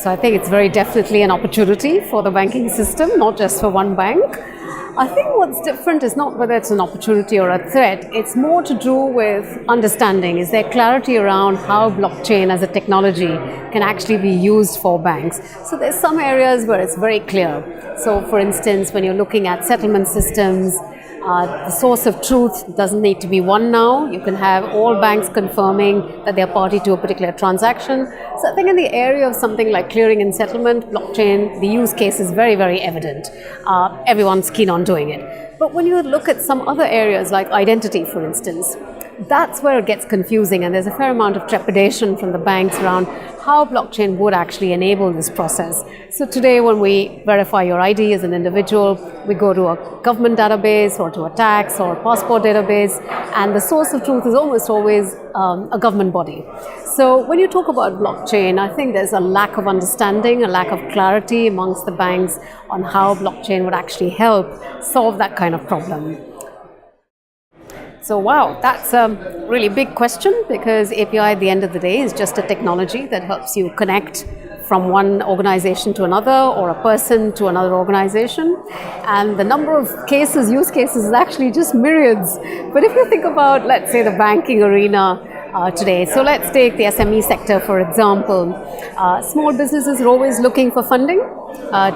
So I think it's very definitely an opportunity for the banking system, not just for one bank. I think what's different is not whether it's an opportunity or a threat. It's more to do with understanding. Is there clarity around how blockchain as a technology can actually be used for banks? So there's some areas where it's very clear. So for instance, when you're looking at settlement systems, the source of truth doesn't need to be one now. You can have all banks confirming that they're party to a particular transaction. So I think in the area of something like clearing and settlement, blockchain, the use case is very, very evident. Everyone's keen on doing it. But when you look at some other areas like identity, for instance, that's where it gets confusing, and there's a fair amount of trepidation from the banks around how blockchain would actually enable this process. So today when we verify your ID as an individual, we go to a government database or to a tax or a passport database, and the source of truth is almost always a government body. So when you talk about blockchain, I think there's a lack of understanding, a lack of clarity amongst the banks on how blockchain would actually help solve that kind of problem. So wow, that's a really big question, because API at the end of the day is just a technology that helps you connect from one organization to another or a person to another organization. And the number of cases, use cases is actually just myriads. But if you think about, let's say, the banking arena today, so let's take the SME sector, for example. Small businesses are always looking for funding.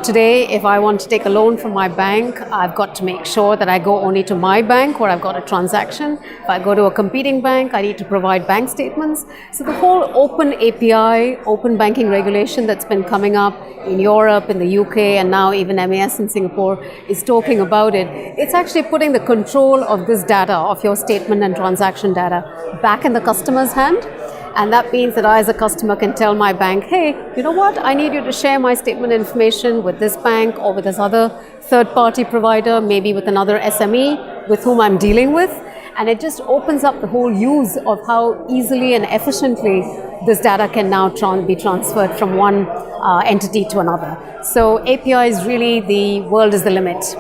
Today, if I want to take a loan from my bank, I've got to make sure that I go only to my bank where I've got a transaction. If I go to a competing bank, I need to provide bank statements. So the whole open API, open banking regulation that's been coming up in Europe, in the UK, and now even MAS in Singapore is talking about it. It's actually putting the control of this data, of your statement and transaction data, back in the customer's hand. And that means that I as a customer can tell my bank, hey, you know what, I need you to share my statement information with this bank or with this other third-party provider, maybe with another SME with whom I'm dealing with. And it just opens up the whole use of how easily and efficiently this data can now be transferred from one entity to another. So API is really, the world is the limit.